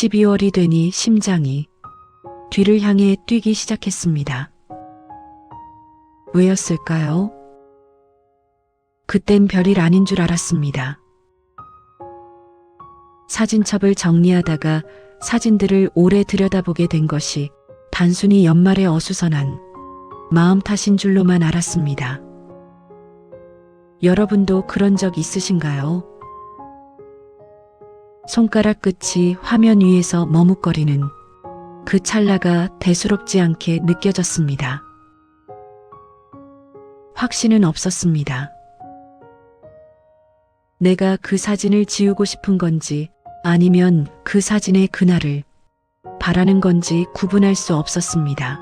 12월이 되니 심장이 뒤를 향해 뛰기 시작했습니다. 왜였을까요? 그땐 별일 아닌 줄 알았습니다. 사진첩을 정리하다가 사진들을 오래 들여다보게 된 것이 단순히 연말에 어수선한 마음 탓인 줄로만 알았습니다. 여러분도 그런 적 있으신가요? 손가락 끝이 화면 위에서 머뭇거리는 그 찰나가 대수롭지 않게 느껴졌습니다. 확신은 없었습니다. 내가 그 사진을 지우고 싶은 건지 아니면 그 사진의 그날을 바라는 건지 구분할 수 없었습니다.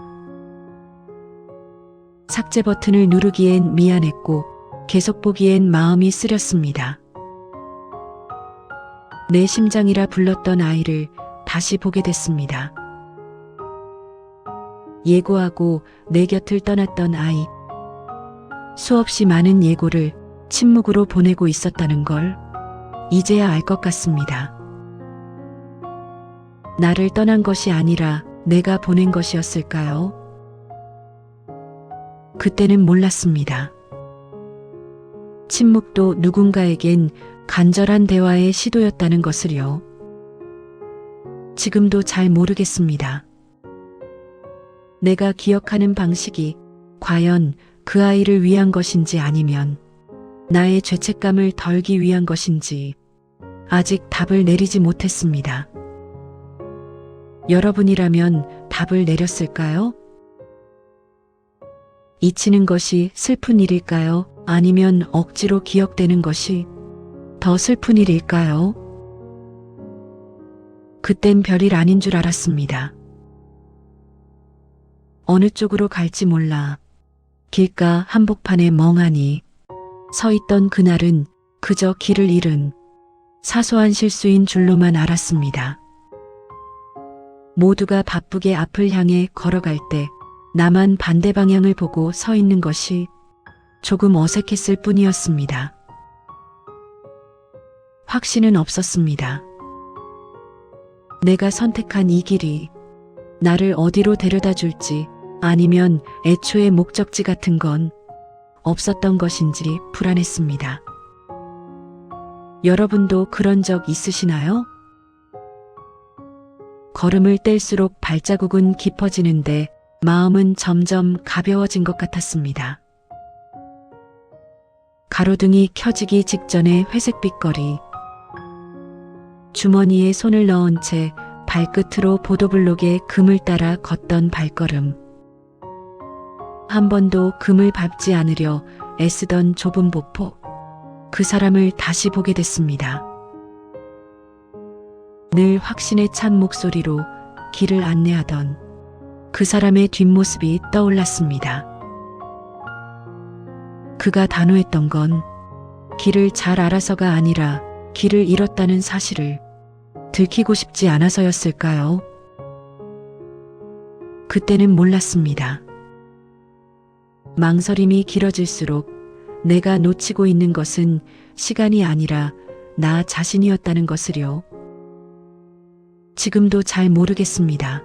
삭제 버튼을 누르기엔 미안했고 계속 보기엔 마음이 쓰렸습니다. 내 심장이라 불렀던 아이를 다시 보게 됐습니다. 예고하고 내 곁을 떠났던 아이. 수없이 많은 예고를 침묵으로 보내고 있었다는 걸 이제야 알 것 같습니다. 나를 떠난 것이 아니라 내가 보낸 것이었을까요? 그때는 몰랐습니다. 침묵도 누군가에겐 간절한 대화의 시도였다는 것을요. 지금도 잘 모르겠습니다. 내가 기억하는 방식이 과연 그 아이를 위한 것인지 아니면 나의 죄책감을 덜기 위한 것인지 아직 답을 내리지 못했습니다. 여러분이라면 답을 내렸을까요? 잊히는 것이 슬픈 일일까요? 아니면 억지로 기억되는 것이 더 슬픈 일일까요? 그땐 별일 아닌 줄 알았습니다. 어느 쪽으로 갈지 몰라 길가 한복판에 멍하니 서 있던 그날은 그저 길을 잃은 사소한 실수인 줄로만 알았습니다. 모두가 바쁘게 앞을 향해 걸어갈 때 나만 반대 방향을 보고 서 있는 것이 조금 어색했을 뿐이었습니다. 확신은 없었습니다. 내가 선택한 이 길이 나를 어디로 데려다 줄지 아니면 애초에 목적지 같은 건 없었던 것인지 불안했습니다. 여러분도 그런 적 있으시나요? 걸음을 뗄수록 발자국은 깊어지는데 마음은 점점 가벼워진 것 같았습니다. 가로등이 켜지기 직전의 회색빛 거리. 주머니에 손을 넣은 채 발끝으로 보도블록의 금을 따라 걷던 발걸음. 한 번도 금을 밟지 않으려 애쓰던 좁은 보폭. 그 사람을 다시 보게 됐습니다. 늘 확신에 찬 목소리로 길을 안내하던 그 사람의 뒷모습이 떠올랐습니다. 그가 단호했던 건 길을 잘 알아서가 아니라 길을 잃었다는 사실을 들키고 싶지 않아서였을까요? 그때는 몰랐습니다. 망설임이 길어질수록 내가 놓치고 있는 것은 시간이 아니라 나 자신이었다는 것을요. 지금도 잘 모르겠습니다.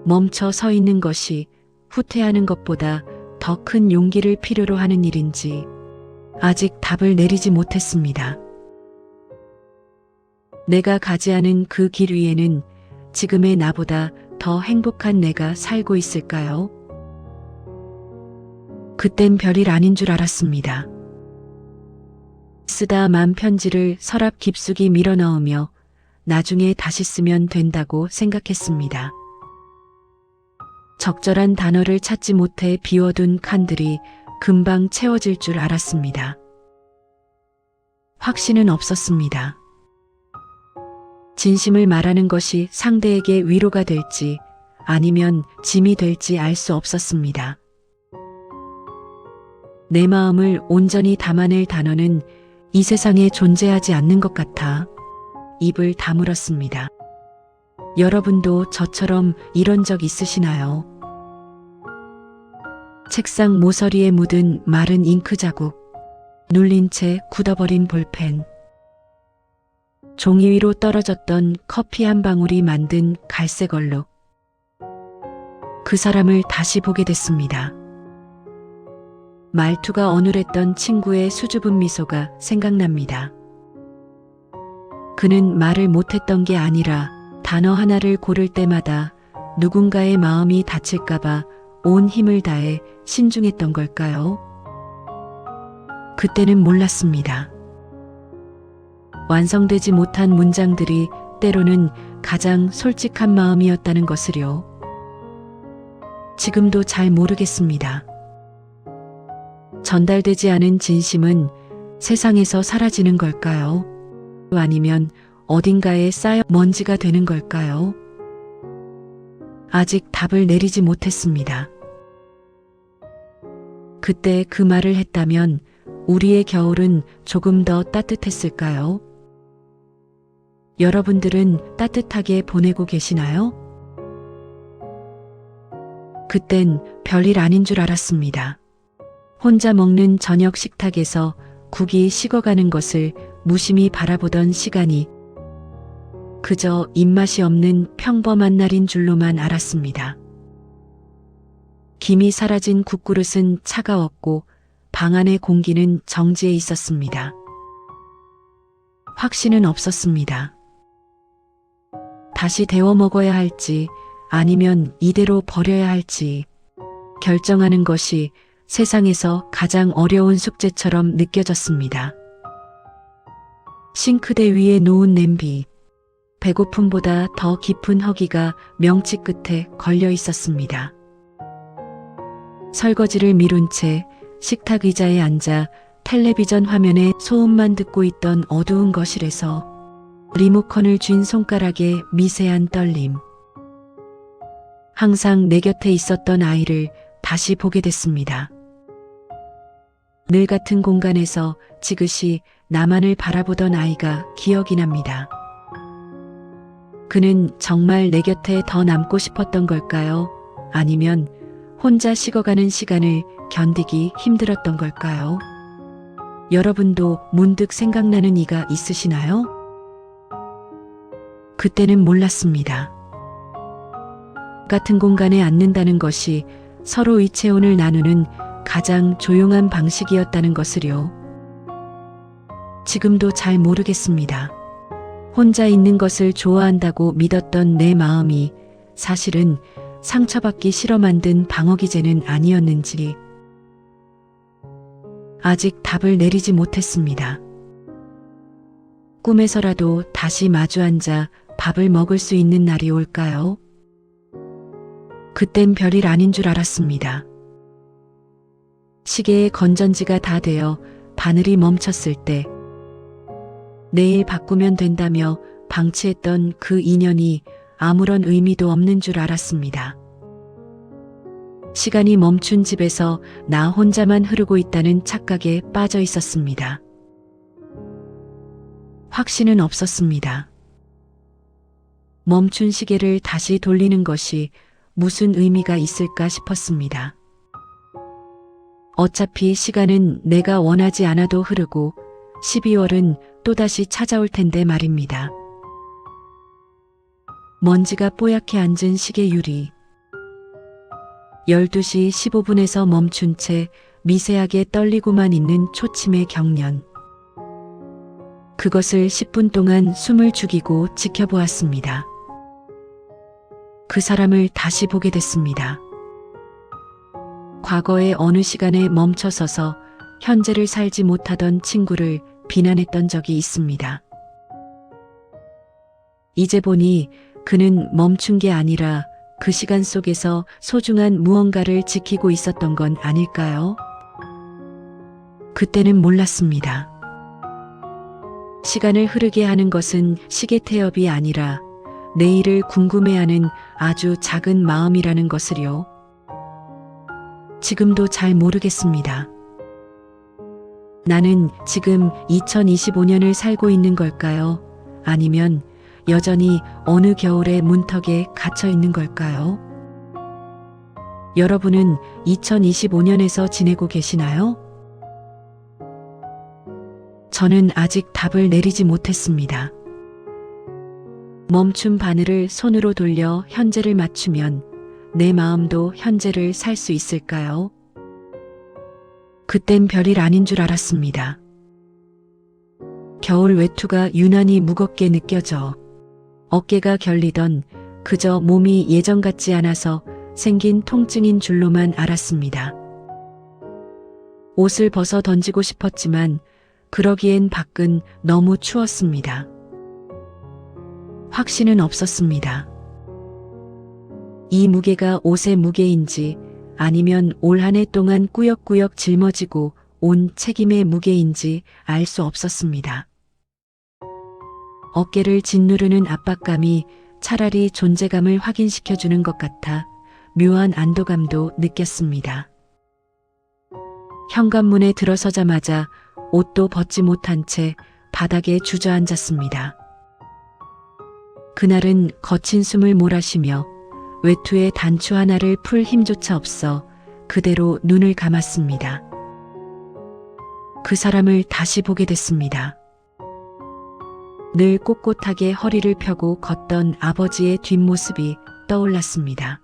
멈춰 서 있는 것이 후퇴하는 것보다 더 큰 용기를 필요로 하는 일인지 아직 답을 내리지 못했습니다. 내가 가지 않은 그 길 위에는 지금의 나보다 더 행복한 내가 살고 있을까요? 그땐 별일 아닌 줄 알았습니다. 쓰다 만 편지를 서랍 깊숙이 밀어넣으며 나중에 다시 쓰면 된다고 생각했습니다. 적절한 단어를 찾지 못해 비워둔 칸들이 금방 채워질 줄 알았습니다. 확신은 없었습니다. 진심을 말하는 것이 상대에게 위로가 될지 아니면 짐이 될지 알 수 없었습니다. 내 마음을 온전히 담아낼 단어는 이 세상에 존재하지 않는 것 같아 입을 다물었습니다. 여러분도 저처럼 이런 적 있으시나요? 책상 모서리에 묻은 마른 잉크 자국, 눌린 채 굳어버린 볼펜. 종이 위로 떨어졌던 커피 한 방울이 만든 갈색 얼룩. 그 사람을 다시 보게 됐습니다. 말투가 어눌했던 친구의 수줍은 미소가 생각납니다. 그는 말을 못했던 게 아니라 단어 하나를 고를 때마다 누군가의 마음이 다칠까봐 온 힘을 다해 신중했던 걸까요? 그때는 몰랐습니다. 완성되지 못한 문장들이 때로는 가장 솔직한 마음이었다는 것을요. 지금도 잘 모르겠습니다. 전달되지 않은 진심은 세상에서 사라지는 걸까요? 아니면 어딘가에 쌓여 먼지가 되는 걸까요? 아직 답을 내리지 못했습니다. 그때 그 말을 했다면 우리의 겨울은 조금 더 따뜻했을까요? 여러분들은 따뜻하게 보내고 계시나요? 그땐 별일 아닌 줄 알았습니다. 혼자 먹는 저녁 식탁에서 국이 식어가는 것을 무심히 바라보던 시간이 그저 입맛이 없는 평범한 날인 줄로만 알았습니다. 김이 사라진 국그릇은 차가웠고 방 안의 공기는 정지해 있었습니다. 확신은 없었습니다. 다시 데워 먹어야 할지 아니면 이대로 버려야 할지 결정하는 것이 세상에서 가장 어려운 숙제처럼 느껴졌습니다. 싱크대 위에 놓은 냄비, 배고픔보다 더 깊은 허기가 명치 끝에 걸려 있었습니다. 설거지를 미룬 채 식탁 의자에 앉아 텔레비전 화면에 소음만 듣고 있던 어두운 거실에서 리모컨을 쥔 손가락에 미세한 떨림. 항상 내 곁에 있었던 아이를 다시 보게 됐습니다. 늘 같은 공간에서 지그시 나만을 바라보던 아이가 기억이 납니다. 그는 정말 내 곁에 더 남고 싶었던 걸까요? 아니면 혼자 식어가는 시간을 견디기 힘들었던 걸까요? 여러분도 문득 생각나는 이가 있으시나요? 그때는 몰랐습니다. 같은 공간에 앉는다는 것이 서로의 체온을 나누는 가장 조용한 방식이었다는 것을요. 지금도 잘 모르겠습니다. 혼자 있는 것을 좋아한다고 믿었던 내 마음이 사실은 상처받기 싫어 만든 방어기제는 아니었는지 아직 답을 내리지 못했습니다. 꿈에서라도 다시 마주 앉아 밥을 먹을 수 있는 날이 올까요? 그땐 별일 아닌 줄 알았습니다. 시계의 건전지가 다 되어 바늘이 멈췄을 때 내일 바꾸면 된다며 방치했던 그 인연이 아무런 의미도 없는 줄 알았습니다. 시간이 멈춘 집에서 나 혼자만 흐르고 있다는 착각에 빠져 있었습니다. 확신은 없었습니다. 멈춘 시계를 다시 돌리는 것이 무슨 의미가 있을까 싶었습니다. 어차피 시간은 내가 원하지 않아도 흐르고 12월은 또다시 찾아올 텐데 말입니다. 먼지가 뽀얗게 앉은 시계 유리. 12시 15분에서 멈춘 채 미세하게 떨리고만 있는 초침의 경련. 그것을 10분 동안 숨을 죽이고 지켜보았습니다. 그 사람을 다시 보게 됐습니다. 과거의 어느 시간에 멈춰서서 현재를 살지 못하던 친구를 비난했던 적이 있습니다. 이제 보니 그는 멈춘 게 아니라 그 시간 속에서 소중한 무언가를 지키고 있었던 건 아닐까요? 그때는 몰랐습니다. 시간을 흐르게 하는 것은 시계 태엽이 아니라 내일을 궁금해하는 아주 작은 마음이라는 것을요. 지금도 잘 모르겠습니다. 나는 지금 2025년을 살고 있는 걸까요? 아니면 여전히 어느 겨울의 문턱에 갇혀 있는 걸까요? 여러분은 2025년에서 지내고 계시나요? 저는 아직 답을 내리지 못했습니다. 멈춘 바늘을 손으로 돌려 현재를 맞추면 내 마음도 현재를 살 수 있을까요? 그땐 별일 아닌 줄 알았습니다. 겨울 외투가 유난히 무겁게 느껴져 어깨가 결리던 그저 몸이 예전 같지 않아서 생긴 통증인 줄로만 알았습니다. 옷을 벗어 던지고 싶었지만 그러기엔 밖은 너무 추웠습니다. 확신은 없었습니다. 이 무게가 옷의 무게인지 아니면 올 한 해 동안 꾸역꾸역 짊어지고 온 책임의 무게인지 알 수 없었습니다. 어깨를 짓누르는 압박감이 차라리 존재감을 확인시켜주는 것 같아 묘한 안도감도 느꼈습니다. 현관문에 들어서자마자 옷도 벗지 못한 채 바닥에 주저앉았습니다. 그날은 거친 숨을 몰아쉬며 외투의 단추 하나를 풀 힘조차 없어 그대로 눈을 감았습니다. 그 사람을 다시 보게 됐습니다. 늘 꼿꼿하게 허리를 펴고 걷던 아버지의 뒷모습이 떠올랐습니다.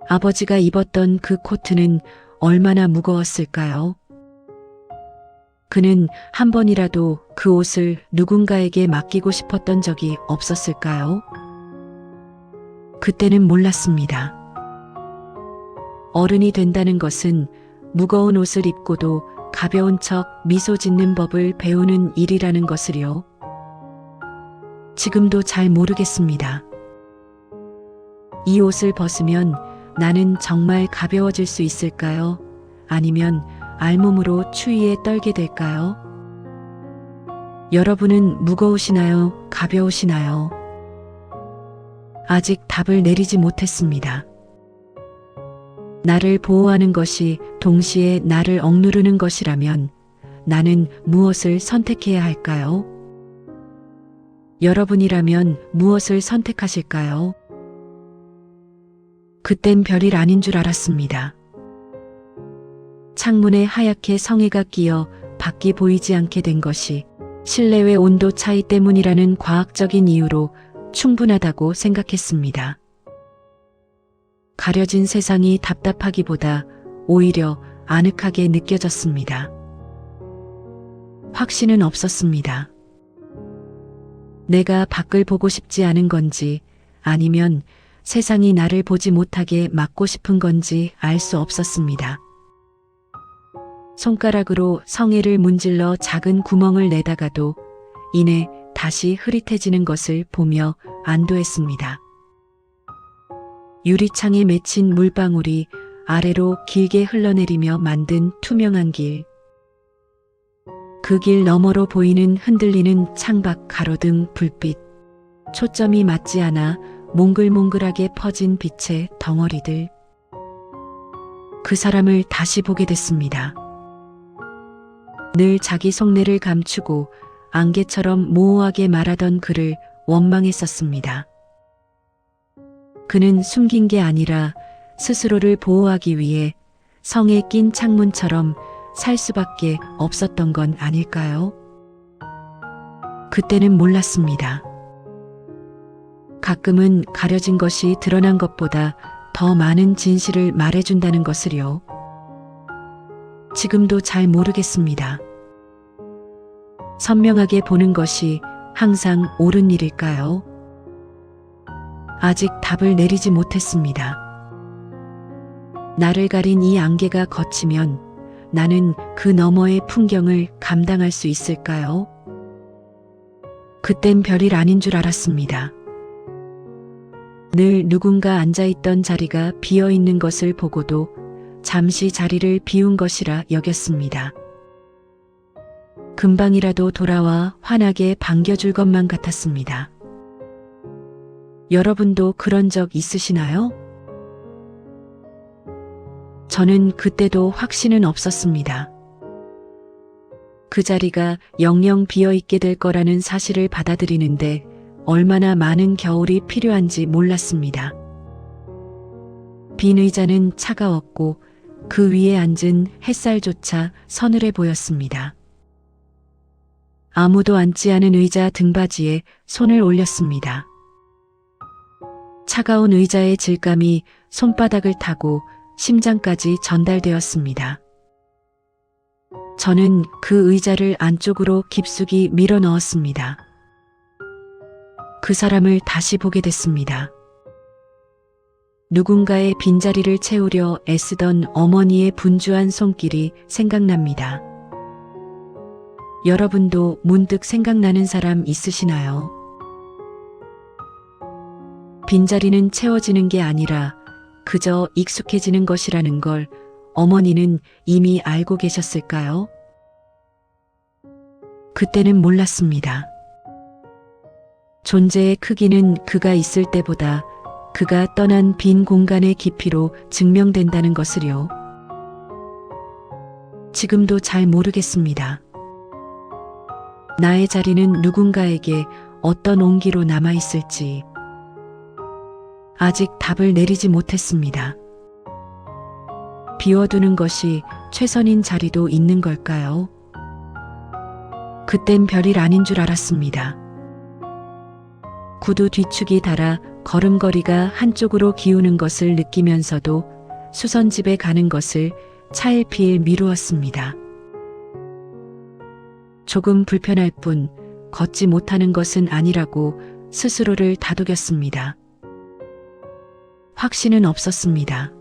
아버지가 입었던 그 코트는 얼마나 무거웠을까요? 그는 한 번이라도 그 옷을 누군가에게 맡기고 싶었던 적이 없었을까요? 그때는 몰랐습니다. 어른이 된다는 것은 무거운 옷을 입고도 가벼운 척 미소 짓는 법을 배우는 일이라는 것을요. 지금도 잘 모르겠습니다. 이 옷을 벗으면 나는 정말 가벼워질 수 있을까요? 아니면 알몸으로 추위에 떨게 될까요? 여러분은 무거우시나요? 가벼우시나요? 아직 답을 내리지 못했습니다. 나를 보호하는 것이 동시에 나를 억누르는 것이라면 나는 무엇을 선택해야 할까요? 여러분이라면 무엇을 선택하실까요? 그땐 별일 아닌 줄 알았습니다. 창문에 하얗게 성에가 끼어 밖이 보이지 않게 된 것이 실내외 온도 차이 때문이라는 과학적인 이유로 충분하다고 생각했습니다. 가려진 세상이 답답하기보다 오히려 아늑하게 느껴졌습니다. 확신은 없었습니다. 내가 밖을 보고 싶지 않은 건지 아니면 세상이 나를 보지 못하게 막고 싶은 건지 알 수 없었습니다. 손가락으로 성에를 문질러 작은 구멍을 내다가도 이내 다시 흐릿해지는 것을 보며 안도했습니다. 유리창에 맺힌 물방울이 아래로 길게 흘러내리며 만든 투명한 길. 그 길 너머로 보이는 흔들리는 창밖 가로등 불빛. 초점이 맞지 않아 몽글몽글하게 퍼진 빛의 덩어리들. 그 사람을 다시 보게 됐습니다. 늘 자기 속내를 감추고 안개처럼 모호하게 말하던 그를 원망했었습니다. 그는 숨긴 게 아니라 스스로를 보호하기 위해 성에 낀 창문처럼 살 수밖에 없었던 건 아닐까요? 그때는 몰랐습니다. 가끔은 가려진 것이 드러난 것보다 더 많은 진실을 말해준다는 것을요. 지금도 잘 모르겠습니다. 선명하게 보는 것이 항상 옳은 일일까요? 아직 답을 내리지 못했습니다. 나를 가린 이 안개가 걷히면 나는 그 너머의 풍경을 감당할 수 있을까요? 그땐 별일 아닌 줄 알았습니다. 늘 누군가 앉아있던 자리가 비어있는 것을 보고도 잠시 자리를 비운 것이라 여겼습니다. 금방이라도 돌아와 환하게 반겨줄 것만 같았습니다. 여러분도 그런 적 있으시나요? 저는 그때도 확신은 없었습니다. 그 자리가 영영 비어있게 될 거라는 사실을 받아들이는데 얼마나 많은 겨울이 필요한지 몰랐습니다. 빈 의자는 차가웠고 그 위에 앉은 햇살조차 서늘해 보였습니다. 아무도 앉지 않은 의자 등받이에 손을 올렸습니다. 차가운 의자의 질감이 손바닥을 타고 심장까지 전달되었습니다. 저는 그 의자를 안쪽으로 깊숙이 밀어 넣었습니다. 그 사람을 다시 보게 됐습니다. 누군가의 빈자리를 채우려 애쓰던 어머니의 분주한 손길이 생각납니다. 여러분도 문득 생각나는 사람 있으시나요? 빈자리는 채워지는 게 아니라 그저 익숙해지는 것이라는 걸 어머니는 이미 알고 계셨을까요? 그때는 몰랐습니다. 존재의 크기는 그가 있을 때보다 그가 떠난 빈 공간의 깊이로 증명된다는 것을요. 지금도 잘 모르겠습니다. 나의 자리는 누군가에게 어떤 온기로 남아있을지 아직 답을 내리지 못했습니다. 비워두는 것이 최선인 자리도 있는 걸까요? 그땐 별일 아닌 줄 알았습니다. 구두 뒤축이 닳아 걸음걸이가 한쪽으로 기우는 것을 느끼면서도 수선집에 가는 것을 차일피일 미루었습니다. 조금 불편할 뿐 걷지 못하는 것은 아니라고 스스로를 다독였습니다. 확신은 없었습니다.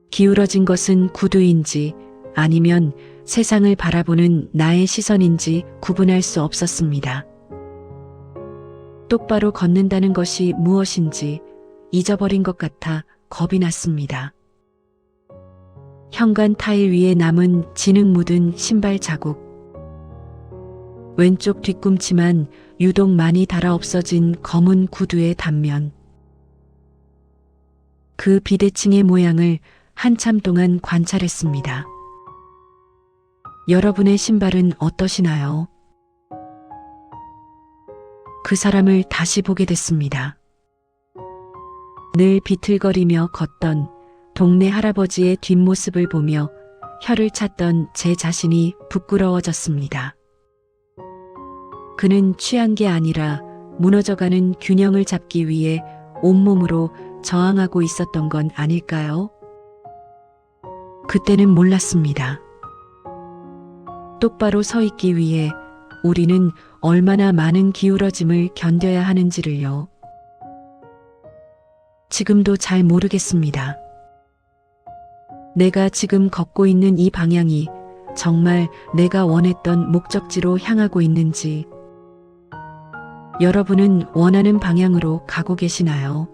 기울어진 것은 구두인지 아니면 세상을 바라보는 나의 시선인지 구분할 수 없었습니다. 똑바로 걷는다는 것이 무엇인지 잊어버린 것 같아 겁이 났습니다. 현관 타일 위에 남은 진흙 묻은 신발 자국. 왼쪽 뒤꿈치만 유독 많이 닳아 없어진 검은 구두의 단면. 그 비대칭의 모양을 한참 동안 관찰했습니다. 여러분의 신발은 어떠시나요? 그 사람을 다시 보게 됐습니다. 늘 비틀거리며 걷던 동네 할아버지의 뒷모습을 보며 혀를 찼던 제 자신이 부끄러워졌습니다. 그는 취한 게 아니라 무너져가는 균형을 잡기 위해 온몸으로 저항하고 있었던 건 아닐까요? 그때는 몰랐습니다. 똑바로 서 있기 위해 우리는 얼마나 많은 기울어짐을 견뎌야 하는지를요. 지금도 잘 모르겠습니다. 내가 지금 걷고 있는 이 방향이 정말 내가 원했던 목적지로 향하고 있는지, 여러분은 원하는 방향으로 가고 계시나요?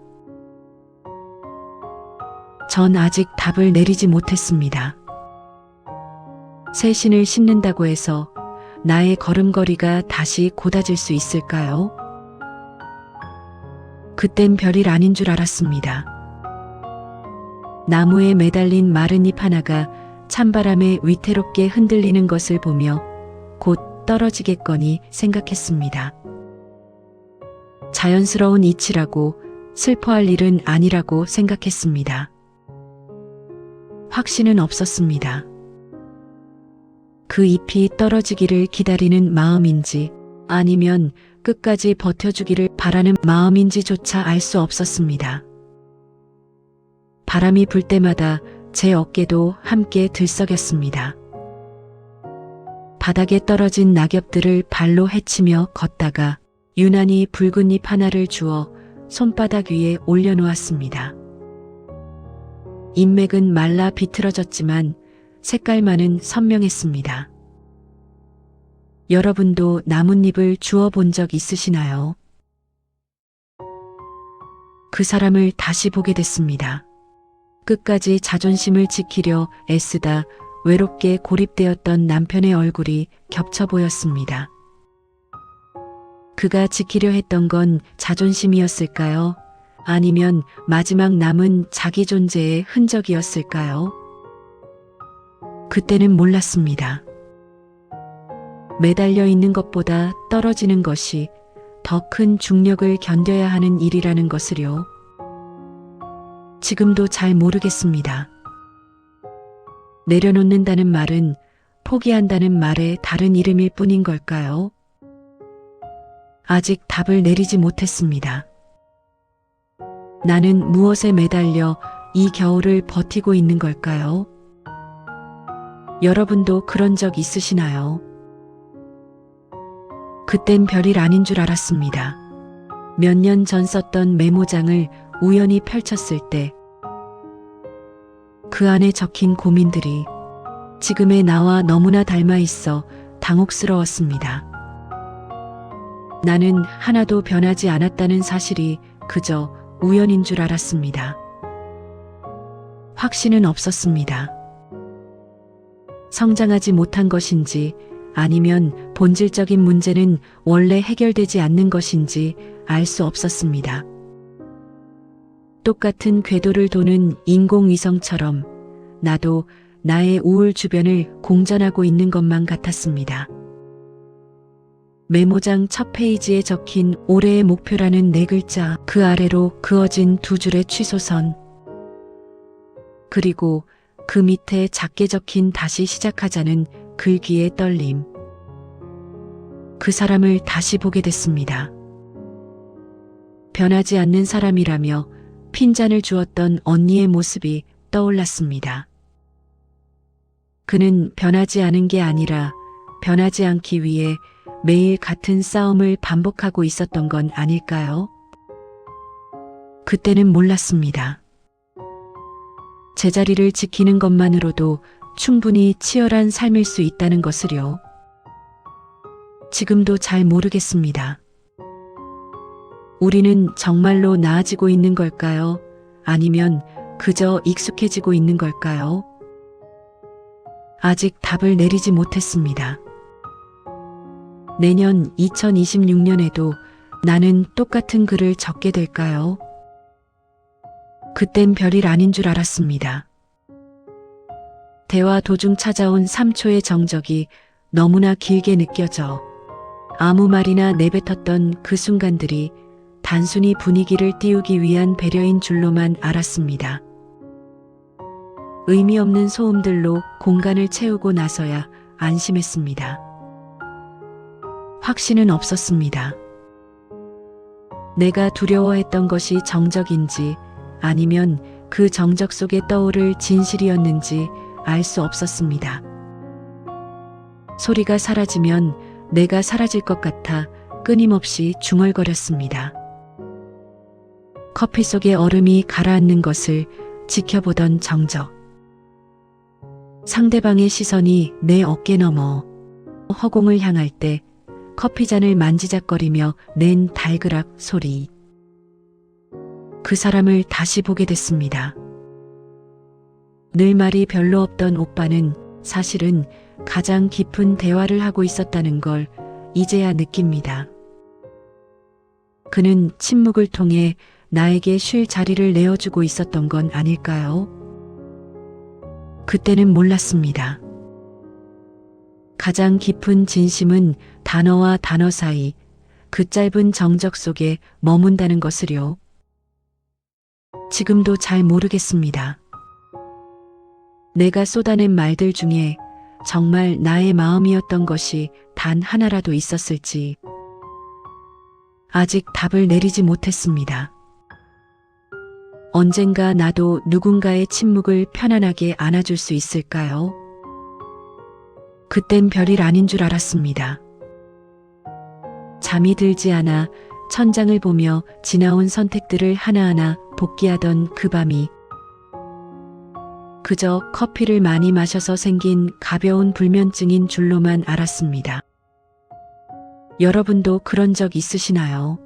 전 아직 답을 내리지 못했습니다. 새 신을 신는다고 해서 나의 걸음걸이가 다시 고다질 수 있을까요? 그땐 별일 아닌 줄 알았습니다. 나무에 매달린 마른 잎 하나가 찬바람에 위태롭게 흔들리는 것을 보며 곧 떨어지겠거니 생각했습니다. 자연스러운 이치라고 슬퍼할 일은 아니라고 생각했습니다. 확신은 없었습니다. 그 잎이 떨어지기를 기다리는 마음인지 아니면 끝까지 버텨주기를 바라는 마음인지조차 알 수 없었습니다. 바람이 불 때마다 제 어깨도 함께 들썩였습니다. 바닥에 떨어진 낙엽들을 발로 헤치며 걷다가 유난히 붉은 잎 하나를 주워 손바닥 위에 올려놓았습니다. 잎맥은 말라 비틀어졌지만 색깔만은 선명했습니다. 여러분도 나뭇잎을 주워 본 적 있으시나요? 그 사람을 다시 보게 됐습니다. 끝까지 자존심을 지키려 애쓰다 외롭게 고립되었던 남편의 얼굴이 겹쳐 보였습니다. 그가 지키려 했던 건 자존심이었을까요? 아니면 마지막 남은 자기 존재의 흔적이었을까요? 그때는 몰랐습니다. 매달려 있는 것보다 떨어지는 것이 더 큰 중력을 견뎌야 하는 일이라는 것을요. 지금도 잘 모르겠습니다. 내려놓는다는 말은 포기한다는 말의 다른 이름일 뿐인 걸까요? 아직 답을 내리지 못했습니다. 나는 무엇에 매달려 이 겨울을 버티고 있는 걸까요? 여러분도 그런 적 있으시나요? 그땐 별일 아닌 줄 알았습니다. 몇 년 전 썼던 메모장을 우연히 펼쳤을 때 그 안에 적힌 고민들이 지금의 나와 너무나 닮아 있어 당혹스러웠습니다. 나는 하나도 변하지 않았다는 사실이 그저 우연인 줄 알았습니다. 확신은 없었습니다. 성장하지 못한 것인지 아니면 본질적인 문제는 원래 해결되지 않는 것인지 알 수 없었습니다. 똑같은 궤도를 도는 인공위성처럼 나도 나의 우울 주변을 공전하고 있는 것만 같았습니다. 메모장 첫 페이지에 적힌 올해의 목표라는 4글자, 그 아래로 그어진 2줄의 취소선, 그리고 그 밑에 작게 적힌 다시 시작하자는 글귀의 떨림. 그 사람을 다시 보게 됐습니다. 변하지 않는 사람이라며 핀잔을 주었던 언니의 모습이 떠올랐습니다. 그는 변하지 않은 게 아니라 변하지 않기 위해 매일 같은 싸움을 반복하고 있었던 건 아닐까요? 그때는 몰랐습니다. 제자리를 지키는 것만으로도 충분히 치열한 삶일 수 있다는 것을요. 지금도 잘 모르겠습니다. 우리는 정말로 나아지고 있는 걸까요? 아니면 그저 익숙해지고 있는 걸까요? 아직 답을 내리지 못했습니다. 내년 2026년에도 나는 똑같은 글을 적게 될까요? 그땐 별일 아닌 줄 알았습니다. 대화 도중 찾아온 3초의 정적이 너무나 길게 느껴져 아무 말이나 내뱉었던 그 순간들이 단순히 분위기를 띄우기 위한 배려인 줄로만 알았습니다. 의미 없는 소음들로 공간을 채우고 나서야 안심했습니다. 확신은 없었습니다. 내가 두려워했던 것이 정적인지 아니면 그 정적 속에 떠오를 진실이었는지 알 수 없었습니다. 소리가 사라지면 내가 사라질 것 같아 끊임없이 중얼거렸습니다. 커피 속의 얼음이 가라앉는 것을 지켜보던 정적. 상대방의 시선이 내 어깨 너머 허공을 향할 때 커피잔을 만지작거리며 낸 달그락 소리. 그 사람을 다시 보게 됐습니다. 늘 말이 별로 없던 오빠는 사실은 가장 깊은 대화를 하고 있었다는 걸 이제야 느낍니다. 그는 침묵을 통해 나에게 쉴 자리를 내어주고 있었던 건 아닐까요? 그때는 몰랐습니다. 가장 깊은 진심은 단어와 단어 사이 그 짧은 정적 속에 머문다는 것을요. 지금도 잘 모르겠습니다. 내가 쏟아낸 말들 중에 정말 나의 마음이었던 것이 단 하나라도 있었을지 아직 답을 내리지 못했습니다. 언젠가 나도 누군가의 침묵을 편안하게 안아줄 수 있을까요? 그땐 별일 아닌 줄 알았습니다. 잠이 들지 않아 천장을 보며 지나온 선택들을 하나하나 복기하던 그 밤이 그저 커피를 많이 마셔서 생긴 가벼운 불면증인 줄로만 알았습니다. 여러분도 그런 적 있으시나요?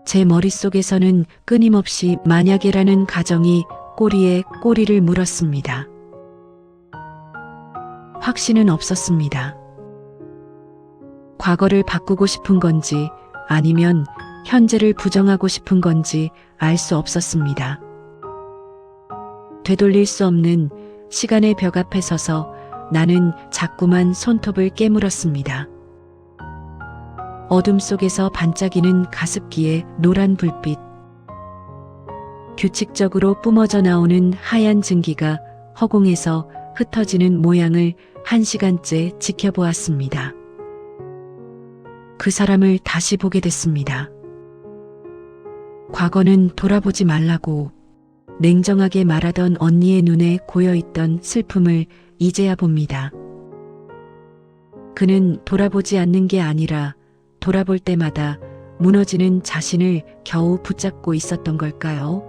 제 머릿속에서는 끊임없이 만약에라는 가정이 꼬리에 꼬리를 물었습니다. 확신은 없었습니다. 과거를 바꾸고 싶은 건지 아니면 현재를 부정하고 싶은 건지 알 수 없었습니다. 되돌릴 수 없는 시간의 벽 앞에 서서 나는 자꾸만 손톱을 깨물었습니다. 어둠 속에서 반짝이는 가습기의 노란 불빛. 규칙적으로 뿜어져 나오는 하얀 증기가 허공에서 흩어지는 모양을 1시간째 지켜보았습니다. 그 사람을 다시 보게 됐습니다. 과거는 돌아보지 말라고 냉정하게 말하던 언니의 눈에 고여있던 슬픔을 이제야 봅니다. 그는 돌아보지 않는 게 아니라 돌아볼 때마다 무너지는 자신을 겨우 붙잡고 있었던 걸까요?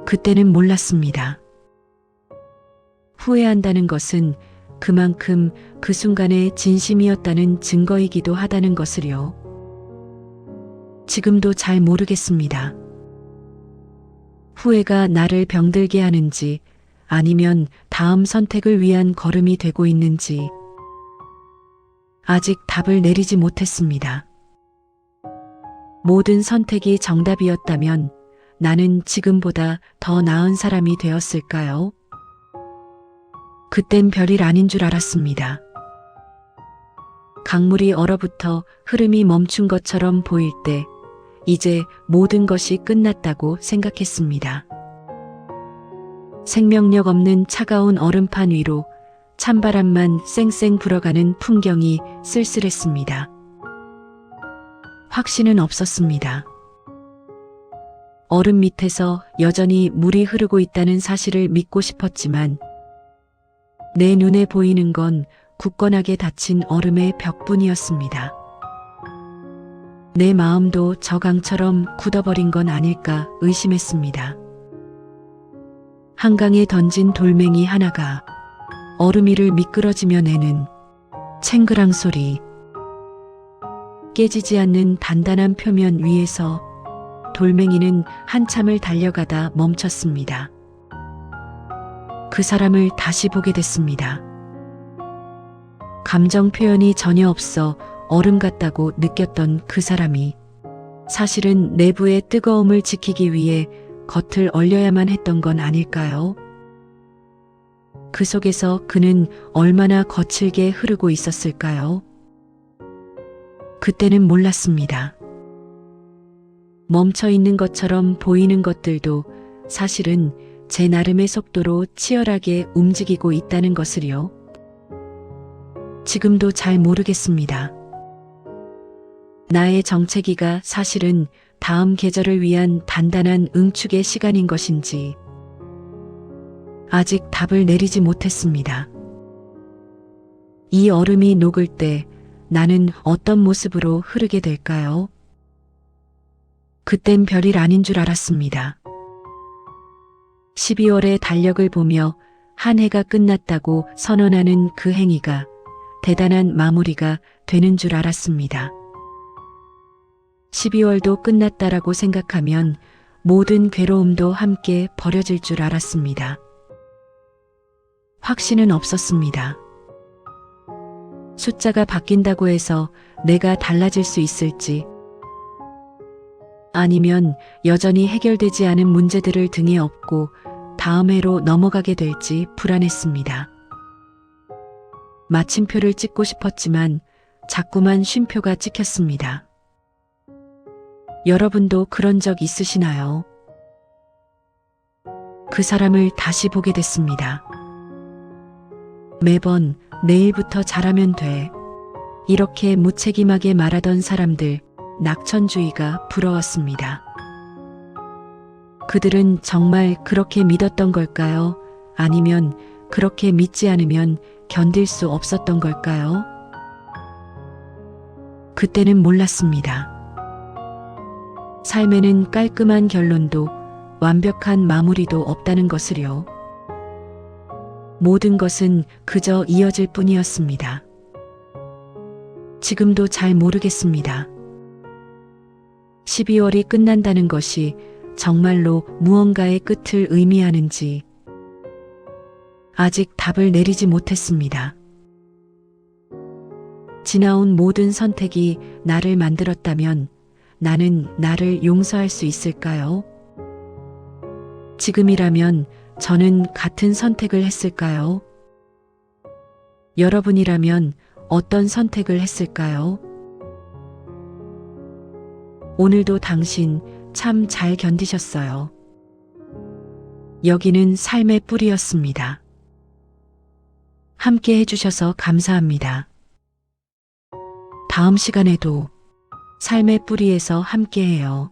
그때는 몰랐습니다. 후회한다는 것은 그만큼 그 순간에 진심이었다는 증거이기도 하다는 것을요. 지금도 잘 모르겠습니다. 후회가 나를 병들게 하는지 아니면 다음 선택을 위한 걸음이 되고 있는지 아직 답을 내리지 못했습니다. 모든 선택이 정답이었다면 나는 지금보다 더 나은 사람이 되었을까요? 그땐 별일 아닌 줄 알았습니다. 강물이 얼어붙어 흐름이 멈춘 것처럼 보일 때 이제 모든 것이 끝났다고 생각했습니다. 생명력 없는 차가운 얼음판 위로 찬바람만 쌩쌩 불어가는 풍경이 쓸쓸했습니다. 확신은 없었습니다. 얼음 밑에서 여전히 물이 흐르고 있다는 사실을 믿고 싶었지만 내 눈에 보이는 건 굳건하게 닫힌 얼음의 벽뿐이었습니다. 내 마음도 저강처럼 굳어버린 건 아닐까 의심했습니다. 한강에 던진 돌멩이 하나가 얼음 위를 미끄러지며 내는 챙그랑 소리. 깨지지 않는 단단한 표면 위에서 돌멩이는 한참을 달려가다 멈췄습니다. 그 사람을 다시 보게 됐습니다. 감정 표현이 전혀 없어 얼음 같다고 느꼈던 그 사람이 사실은 내부의 뜨거움을 지키기 위해 겉을 얼려야만 했던 건 아닐까요? 그 속에서 그는 얼마나 거칠게 흐르고 있었을까요? 그때는 몰랐습니다. 멈춰 있는 것처럼 보이는 것들도 사실은 제 나름의 속도로 치열하게 움직이고 있다는 것을요. 지금도 잘 모르겠습니다. 나의 정체기가 사실은 다음 계절을 위한 단단한 응축의 시간인 것인지 아직 답을 내리지 못했습니다. 이 얼음이 녹을 때 나는 어떤 모습으로 흐르게 될까요? 그땐 별일 아닌 줄 알았습니다. 12월의 달력을 보며 한 해가 끝났다고 선언하는 그 행위가 대단한 마무리가 되는 줄 알았습니다. 12월도 끝났다라고 생각하면 모든 괴로움도 함께 버려질 줄 알았습니다. 확신은 없었습니다. 숫자가 바뀐다고 해서 내가 달라질 수 있을지, 아니면 여전히 해결되지 않은 문제들을 등에 업고 다음 해로 넘어가게 될지 불안했습니다. 마침표를 찍고 싶었지만 자꾸만 쉼표가 찍혔습니다. 여러분도 그런 적 있으시나요? 그 사람을 다시 보게 됐습니다. 매번 내일부터 잘하면 돼. 이렇게 무책임하게 말하던 사람들, 낙천주의가 부러웠습니다. 그들은 정말 그렇게 믿었던 걸까요? 아니면 그렇게 믿지 않으면 견딜 수 없었던 걸까요? 그때는 몰랐습니다. 삶에는 깔끔한 결론도 완벽한 마무리도 없다는 것을요. 모든 것은 그저 이어질 뿐이었습니다. 지금도 잘 모르겠습니다. 12월이 끝난다는 것이 정말로 무언가의 끝을 의미하는지 아직 답을 내리지 못했습니다. 지나온 모든 선택이 나를 만들었다면 나는 나를 용서할 수 있을까요? 지금이라면 저는 같은 선택을 했을까요? 여러분이라면 어떤 선택을 했을까요? 오늘도 당신 참 잘 견디셨어요. 여기는 삶의 뿌리였습니다. 함께 해주셔서 감사합니다. 다음 시간에도 삶의 뿌리에서 함께해요.